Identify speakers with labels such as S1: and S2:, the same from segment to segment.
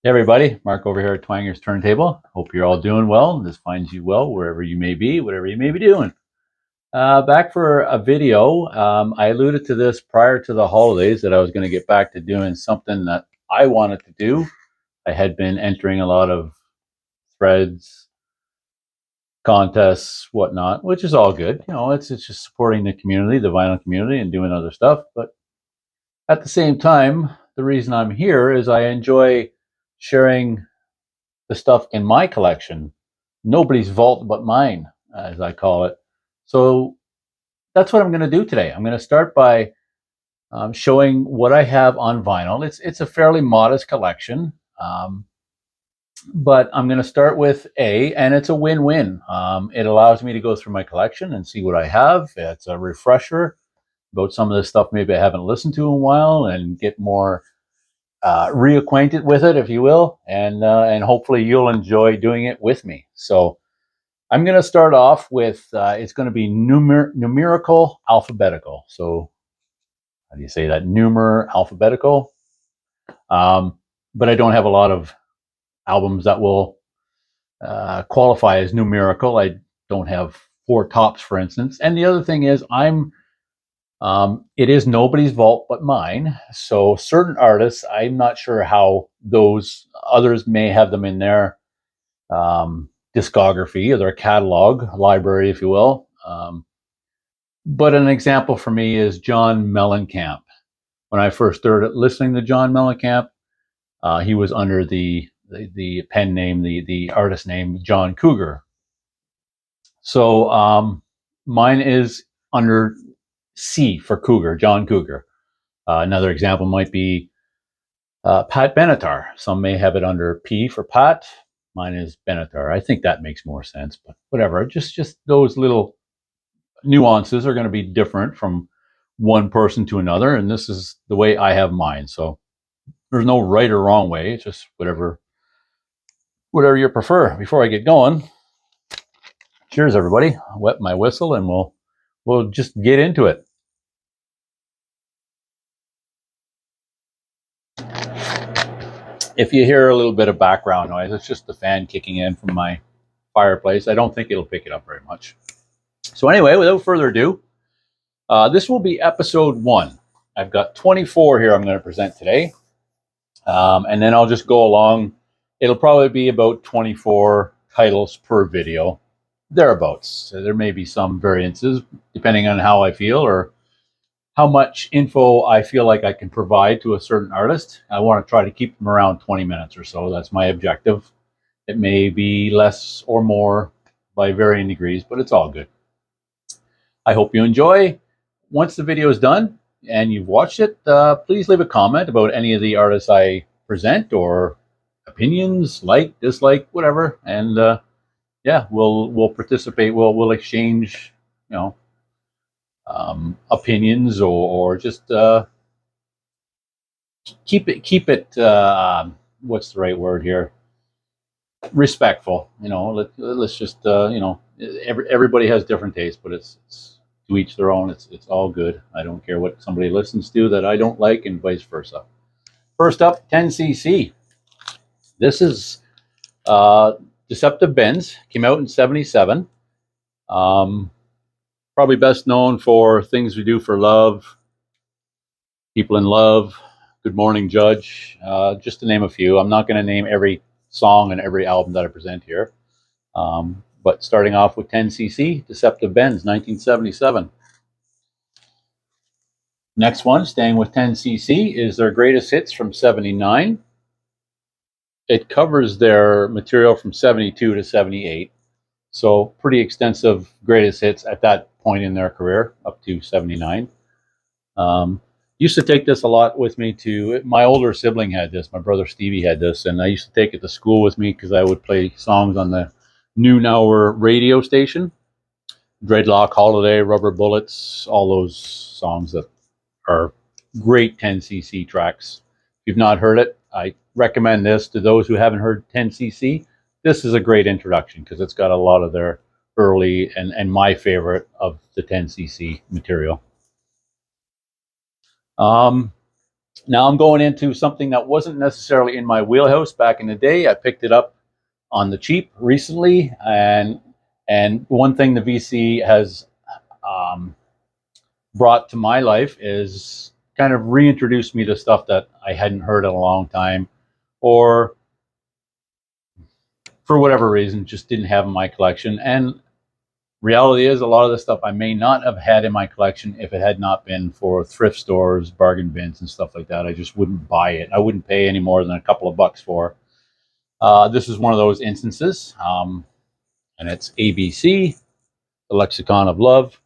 S1: Hey everybody, Mark over here at Twanger's Turntable. Hope you're all doing well. This finds you well wherever you may be, whatever you may be doing. Back for a video. I alluded to this prior to the holidays that I was going to get back to doing something that I wanted to do. I had been entering a lot of threads, contests, whatnot, which is all good. It's just supporting the community, the vinyl community, and doing other stuff. But at the same time, the reason I'm here is I enjoy sharing the stuff in my collection. Nobody's vault but mine, as I call it. So that's what I'm going to do today. I'm going to start by showing what I have on vinyl. It's a fairly modest collection, but I'm going to start with A, and it's a win-win. It allows me to go through my collection and see what I have. It's a refresher about some of the stuff maybe I haven't listened to in a while and get more reacquainted with it, if you will, and hopefully you'll enjoy doing it with me. So I'm going to start off with it's going to be numerical alphabetical. So how do you say that? Alphabetical. But I don't have a lot of albums that will qualify as numerical. I don't have four tops, for instance. And the other thing is, it is nobody's vault but mine. So certain artists, I'm not sure how those others may have them in their discography or their catalog library, if you will. But an example for me is John Mellencamp. When I first started listening to John Mellencamp, he was under the pen name, the artist name John Cougar. So mine is under C for Cougar, John Cougar. Another example might be Pat Benatar. Some may have it under P for Pat. Mine is Benatar. I think that makes more sense, but whatever. Just those little nuances are going to be different from one person to another, and this is the way I have mine. So there's no right or wrong way. It's just whatever you prefer. Before I get going, cheers, everybody. I'll wet my whistle, and we'll just get into it. If you hear a little bit of background noise, it's just the fan kicking in from my fireplace. I don't think it'll pick it up very much. So anyway, without further ado, this will be episode 1. I've got 24 here I'm going to present today. And then I'll just go along. It'll probably be about 24 titles per video, thereabouts. So there may be some variances depending on how I feel or how much info I feel like I can provide to a certain artist. I want to try to keep them around 20 minutes or so. That's my objective. It may be less or more by varying degrees, but it's all good. I hope you enjoy. Once the video is done and you've watched it, please leave a comment about any of the artists I present or opinions, like, dislike, whatever. And yeah, we'll participate. We'll exchange, opinions or just keep it. What's the right word here? Respectful. Let's just everybody has different tastes, but it's to each their own. It's all good. I don't care what somebody listens to that I don't like, and vice versa. First up, 10cc. This is Deceptive Bends. Came out in '77. Probably best known for Things We Do for Love, People in Love, Good Morning Judge, just to name a few. I'm not going to name every song and every album that I present here. But starting off with 10cc, Deceptive Bends, 1977. Next one, staying with 10cc, is their greatest hits from '79. It covers their material from '72 to '78. So pretty extensive greatest hits at that point in their career, up to '79. Used to take this a lot with me to, my older sibling had this, my brother Stevie had this, and I used to take it to school with me because I would play songs on the noon hour radio station. Dreadlock Holiday, Rubber Bullets, all those songs that are great 10cc tracks. If you've not heard it, I recommend this to those who haven't heard 10cc. This is a great introduction because it's got a lot of their early and my favorite of the 10cc material. Now I'm going into something that wasn't necessarily in my wheelhouse back in the day. I picked it up on the cheap recently, and one thing the VC has um, brought to my life is kind of reintroduced me to stuff that I hadn't heard in a long time, or for whatever reason just didn't have in my collection. And reality is, a lot of the stuff I may not have had in my collection if it had not been for thrift stores, bargain bins, and stuff like that. I just wouldn't buy it. I wouldn't pay any more than a couple of bucks for. This is one of those instances, and it's ABC, The Lexicon of Love.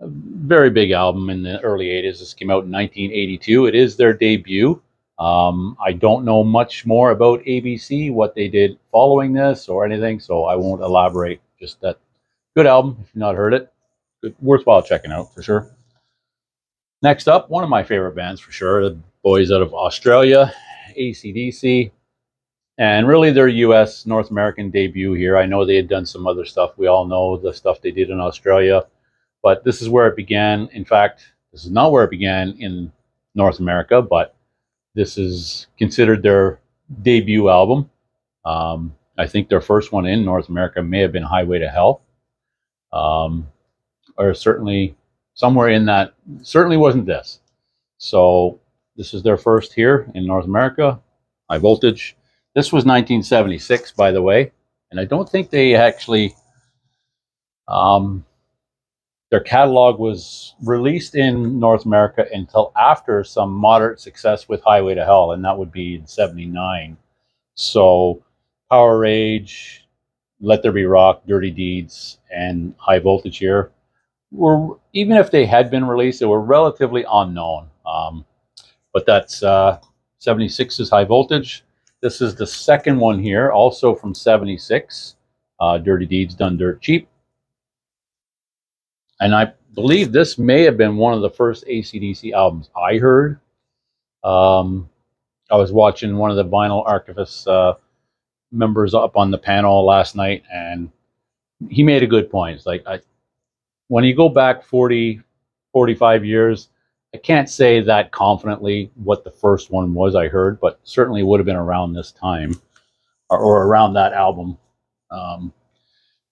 S1: A very big album in the early 80s. This came out in 1982. It is their debut. I don't know much more about ABC, what they did following this or anything, so I won't elaborate. Just that good album. If you've not heard it, good, worthwhile checking out for sure. Next up, one of my favorite bands for sure, the boys out of Australia, AC/DC, and really their US, North American debut here. I know they had done some other stuff. We all know the stuff they did in Australia, but this is where it began. In fact, this is not where it began in North America, but this is considered their debut album. I think their first one in North America may have been Highway to Hell, um, or certainly somewhere in that. Certainly wasn't this. So this is their first here in North America, High Voltage. This was 1976, by the way, and I don't think they actually. Um, their catalog was released in North America until after some moderate success with Highway to Hell, and that would be in '79. So Power Rage, Let There Be Rock, Dirty Deeds, and High Voltage here were, even if they had been released, they were relatively unknown. But that's 76 is High Voltage. This is the second one here, also from '76. Dirty Deeds Done Dirt Cheap. And I believe this may have been one of the first AC/DC albums I heard. Um, I was watching one of the Vinyl Archivists members up on the panel last night, and he made a good point. It's like, when you go back 40, 45 years, I can't say that confidently what the first one was I heard, but certainly would have been around this time, or around that album. Um,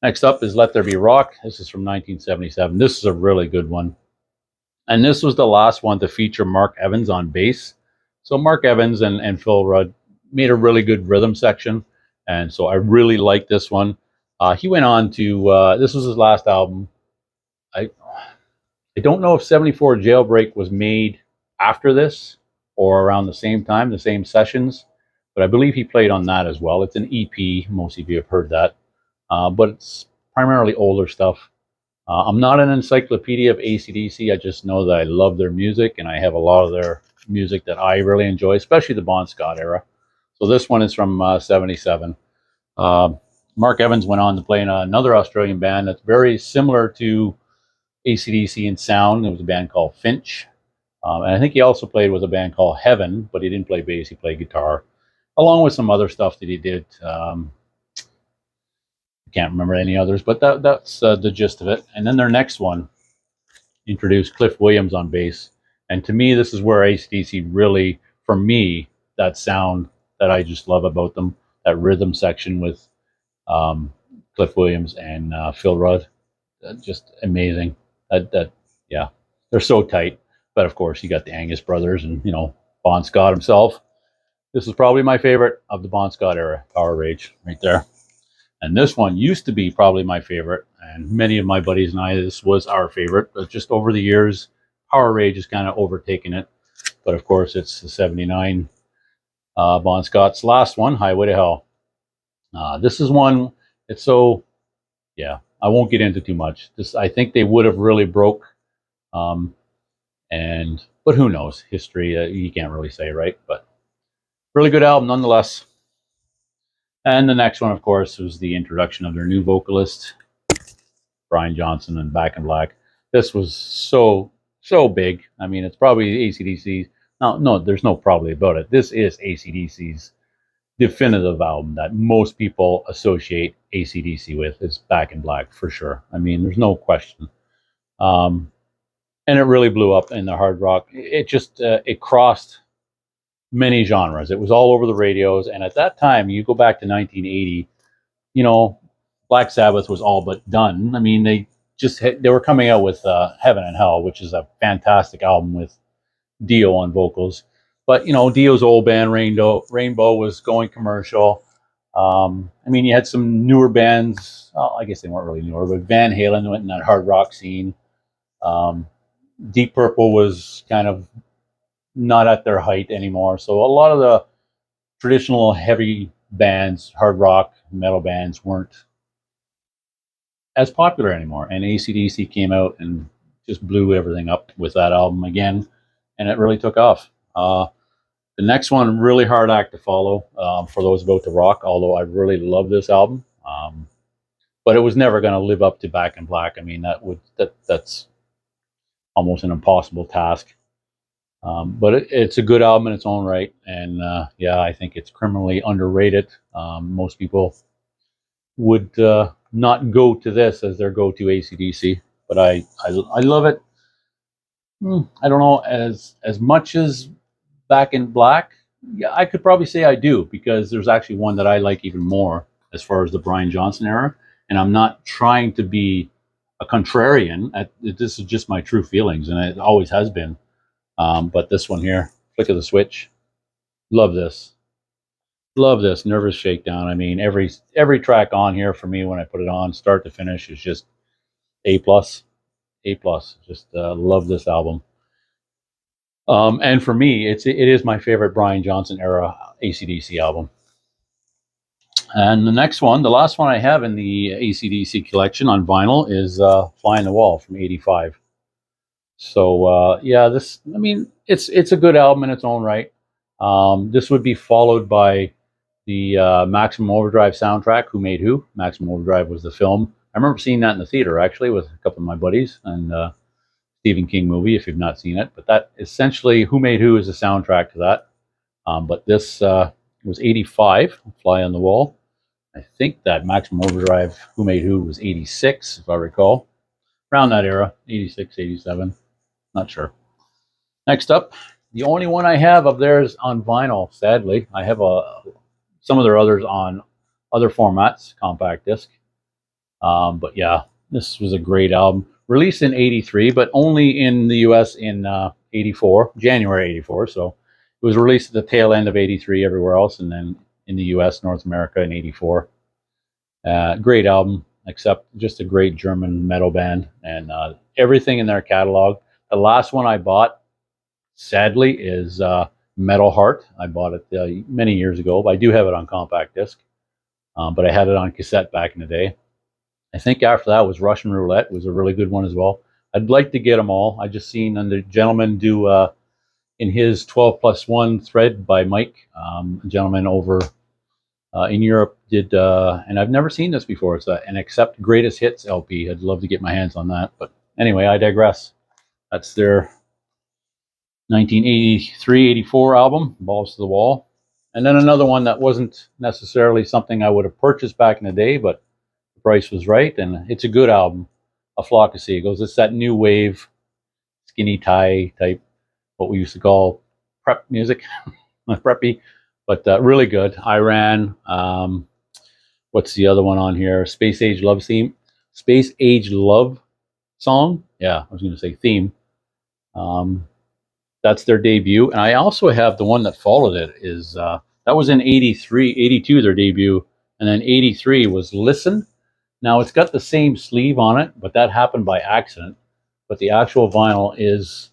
S1: Next up is Let There Be Rock. This is from 1977. This is a really good one. And this was the last one to feature Mark Evans on bass. So Mark Evans and Phil Rudd made a really good rhythm section. And so I really like this one. He went on to, this was his last album. I don't know if '74 Jailbreak was made after this or around the same time, the same sessions, but I believe he played on that as well. It's an EP. Most of you have heard that, but it's primarily older stuff. I'm not an encyclopedia of AC/DC. I just know that I love their music, and I have a lot of their music that I really enjoy, especially the Bon Scott era. So this one is from '77. Mark Evans went on to play in another Australian band that's very similar to AC/DC in sound. It was a band called Finch. And I think he also played with a band called Heaven, but he didn't play bass, he played guitar, along with some other stuff that he did. I can't remember any others, but that's the gist of it. And then their next one introduced Cliff Williams on bass. And to me, this is where AC/DC really, for me, that sound that I just love about them, that rhythm section with um, Cliff Williams and Phil Rudd, just amazing. Yeah, they're so tight. But of course, you got the Angus brothers and Bon Scott himself. This is probably my favorite of the Bon Scott era, Power Rage, right there. And this one used to be probably my favorite, and many of my buddies and I, this was our favorite. But just over the years, Power Rage has kind of overtaken it. But of course, it's the '79 Bon Scott's last one, Highway to Hell. This is one. It's so, yeah. I won't get into too much. This, I think they would have really broke. But who knows? History, you can't really say, right? But really good album nonetheless. And the next one, of course, was the introduction of their new vocalist, Brian Johnson, and Back in Black. This was so big. I mean, it's probably AC/DC's. No, there's no probably about it. This is AC/DC's definitive album that most people associate AC/DC with. Is Back in Black for sure. I mean, there's no question. And it really blew up in the hard rock. It just it crossed many genres. It was all over the radios. And at that time, you go back to 1980, you know, Black Sabbath was all but done. I mean, they were coming out with Heaven and Hell, which is a fantastic album with Dio on vocals. But you know, Dio's old band Rainbow was going commercial. I mean, you had some newer bands. Well, I guess they weren't really newer, but Van Halen went in that hard rock scene. Um, Deep Purple was kind of not at their height anymore. So a lot of the traditional heavy bands, hard rock, metal bands, weren't as popular anymore. And AC/DC came out and just blew everything up with that album again, and it really took off. The next one, really hard act to follow for those about to rock, although I really love this album. But it was never going to live up to Back in Black. I mean, that's almost an impossible task. But it's a good album in its own right. And yeah, I think it's criminally underrated. Most people would not go to this as their go-to AC/DC, but I love it. I don't know, as much as Back in Black. Yeah, I could probably say I do, because there's actually one that I like even more as far as the Brian Johnson era. And I'm not trying to be a contrarian. This is just my true feelings, and it always has been. But this one here, Flick of the Switch, love this. Love this Nervous Shakedown. I mean, every track on here for me when I put it on, start to finish, is just A plus, A plus. Just love this album. And for me, it is my favorite Brian Johnson era AC/DC album. And the next one, the last one I have in the AC/DC collection on vinyl, is Fly on the Wall from '85. So yeah, I mean, it's a good album in its own right. This would be followed by the Maximum Overdrive soundtrack, Who Made Who. Maximum Overdrive was the film. I remember seeing that in the theater, actually, with a couple of my buddies, and Stephen King movie, if you've not seen it. But that essentially, Who Made Who is the soundtrack to that. But this was '85, Fly on the Wall. I think that Maximum Overdrive, Who Made Who, was '86, if I recall. Around that era, '86, '87. Not sure. Next up, the only one I have of theirs on vinyl, sadly. I have some of their others on other formats, compact disc. But yeah, this was a great album. Released in '83, but only in the US in '84, January '84. So it was released at the tail end of '83 everywhere else, and then in the US, North America, in '84. Great album, except just a great German metal band, and everything in their catalog. The last one I bought, sadly, is Metal Heart. I bought it many years ago, but I do have it on compact disc. But I had it on cassette back in the day. I think after that was Russian Roulette, was a really good one as well. I'd like to get them all. I just seen the gentleman do in his 12+1 thread by Mike, a gentleman over in Europe did, and I've never seen this before. It's an Accept Greatest Hits LP. I'd love to get my hands on that. But anyway, I digress. That's their 1983-84 album, Balls to the Wall. And then another one that wasn't necessarily something I would have purchased back in the day, but the price was right, and it's a good album, A Flock of Seagulls. It's that new wave, skinny tie type, what we used to call prep music, preppy, but really good. Iran. What's the other one on here? Space Age Love Theme. Space Age Love Song. Yeah, I was going to say theme. That's their debut. And I also have the one that followed it. Is that was in '83, '82, their debut. And then '83 was Listen. Now, it's got the same sleeve on it, but that happened by accident. But the actual vinyl is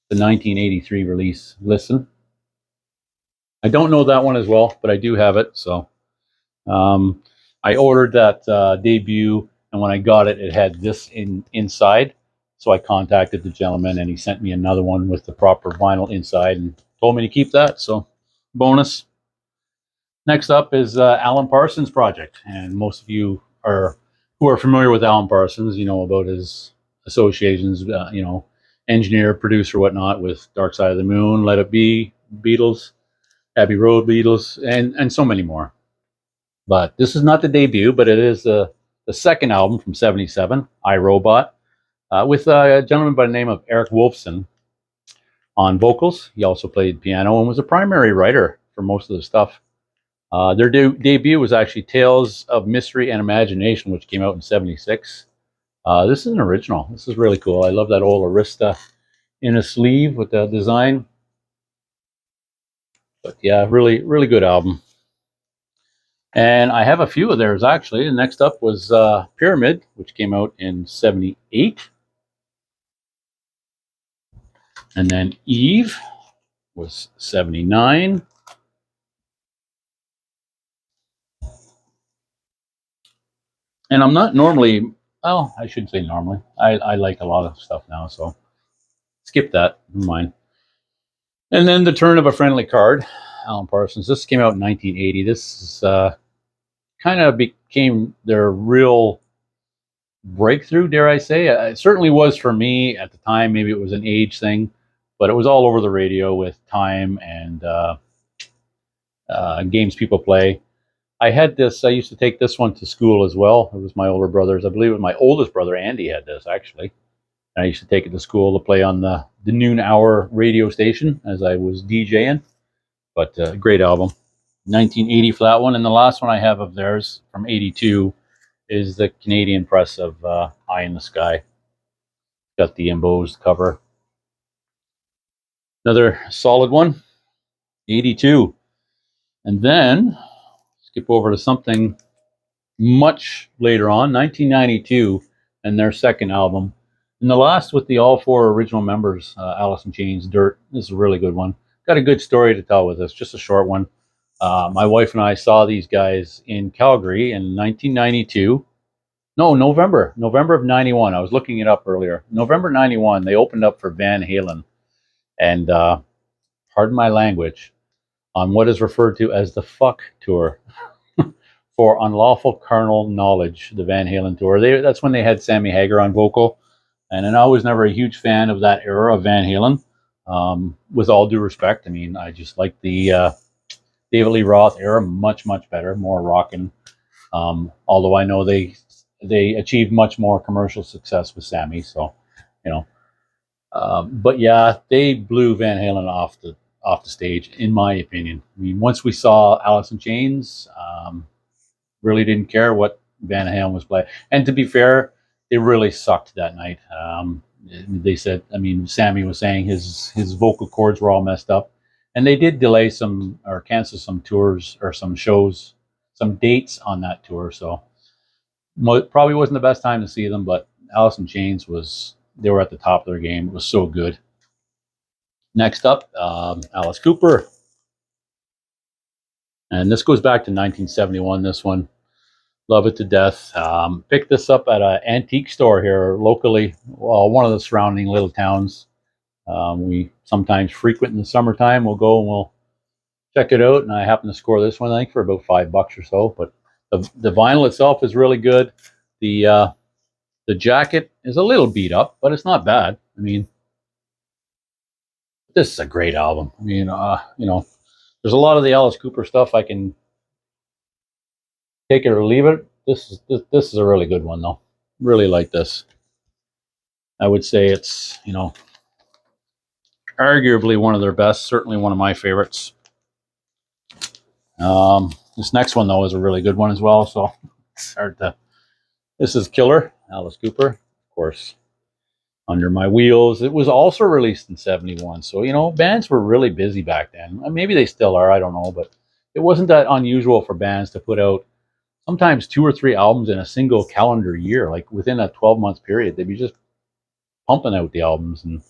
S1: the 1983 release, Listen. I don't know that one as well, but I do have it. So I ordered that debut, and when I got it, it had this inside. So I contacted the gentleman, and he sent me another one with the proper vinyl inside and told me to keep that. So bonus. Next up is Alan Parsons' project, and most of you who are familiar with Alan Parsons, you know about his associations, engineer, producer, whatnot, with Dark Side of the Moon, Let It Be, Beatles, Abbey Road Beatles, and so many more. But this is not the debut, but it is the second album from '77, I, Robot, with a gentleman by the name of Eric Wolfson on vocals. He also played piano and was a primary writer for most of the stuff. Their debut was actually Tales of Mystery and Imagination, which came out in '76. This is an original. This is really cool. I love that old Arista in a sleeve with the design. But yeah, really, really good album. And I have a few of theirs, actually. And next up was Pyramid, which came out in '78. And then Eve was '79. And I'm not normally, well, I shouldn't say normally. I like a lot of stuff now, so skip that. Never mind. And then The Turn of a Friendly Card, Alan Parsons. This came out in 1980. This is, kind of became their real breakthrough, dare I say. It certainly was for me at the time. Maybe it was an age thing, but it was all over the radio with Time and games people play. I had this. I used to take this one to school as well. It was my older brother's. I believe it was my oldest brother, Andy, had this actually. And I used to take it to school to play on the noon hour radio station as I was DJing. But great album. 1980 for that one. And the last one I have of theirs from '82 is the Canadian press of Eye in the Sky. Got the embossed cover. Another solid one. '82. And then skip over to something much later on, 1992, and their second album. And the last with the all four original members, Alice in Chains, Dirt. This is a really good one. Got a good story to tell with this, just a short one. My wife and I saw these guys in Calgary in 1992. No, November of '91. I was looking it up earlier. November '91, they opened up for Van Halen. And pardon my language, on what is referred to as the Fuck Tour. For Unlawful Carnal Knowledge, the Van Halen tour. That's when they had Sammy Hagar on vocal. And I was never a huge fan of that era of Van Halen. With all due respect, I mean, I just like the David Lee Roth era much, much better, more rockin'. Although I know they achieved much more commercial success with Sammy, so you know. But yeah, they blew Van Halen off the stage, in my opinion. I mean, once we saw Alice in Chains, really didn't care what Van Halen was playing. And to be fair, they really sucked that night. They said, I mean, Sammy was saying his vocal cords were all messed up, and they did delay some or cancel some tours or some shows, some dates on that tour. So probably wasn't the best time to see them, but Alice in Chains they were at the top of their game. It was so good. Next up, Alice Cooper. And this goes back to 1971, this one. Love it to death. Picked this up at an antique store here locally, well, one of the surrounding little towns. We sometimes frequent in the summertime. We'll go and we'll check it out. And I happen to score this one, I think, for about $5 or so. But the vinyl itself is really good. The jacket is a little beat up, but it's not bad. I mean, this is a great album. I mean, you know, there's a lot of the Alice Cooper stuff I can take it or leave it. This is a really good one, though. Really like this. I would say it's, you know, arguably one of their best. Certainly one of my favorites. This next one, though, is a really good one as well. So it's hard to. This is Killer, Alice Cooper, of course. Under My Wheels. It was also released in '71. So, you know, bands were really busy back then. Maybe they still are, I don't know. But it wasn't that unusual for bands to put out sometimes 2 or 3 albums in a single calendar year. Like within a 12-month period, they'd be just pumping out the albums. And,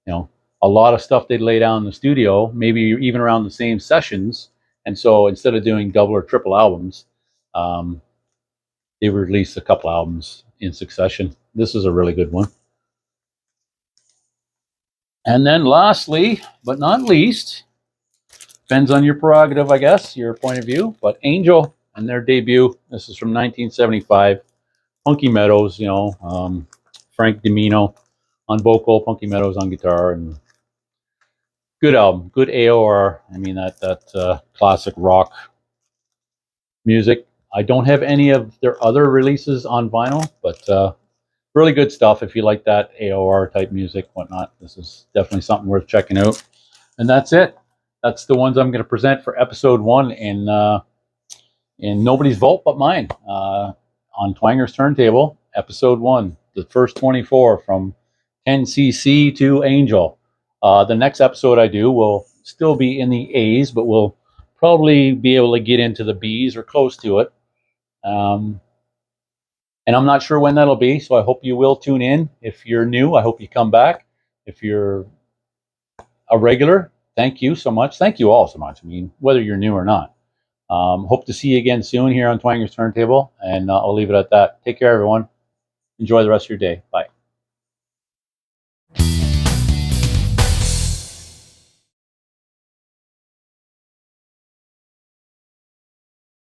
S1: you know, a lot of stuff they'd lay down in the studio, maybe even around the same sessions. And so instead of doing double or triple albums, they released a couple albums in succession. This is a really good one. And then lastly, but not least, depends on your prerogative, I guess, your point of view, but Angel and their debut. This is from 1975. Punky Meadows, you know, Frank Dimino on vocal, Punky Meadows on guitar, and good album, good AOR. I mean, that classic rock music. I don't have any of their other releases on vinyl, but really good stuff. If you like that AOR type music, whatnot, this is definitely something worth checking out. And that's it. That's the ones I'm going to present for episode 1 in nobody's vault but mine, on Twanger's Turntable, episode 1, the first 24 from 10cc to Angel. The next episode I do will still be in the A's, but we'll probably be able to get into the B's or close to it. And I'm not sure when that'll be, so I hope you will tune in. If you're new, I hope you come back. If you're a regular, thank you so much. Thank you all so much. I mean, whether you're new or not. Hope to see you again soon here on Twanger's Turntable, and I'll leave it at that. Take care, everyone. Enjoy the rest of your day. Bye.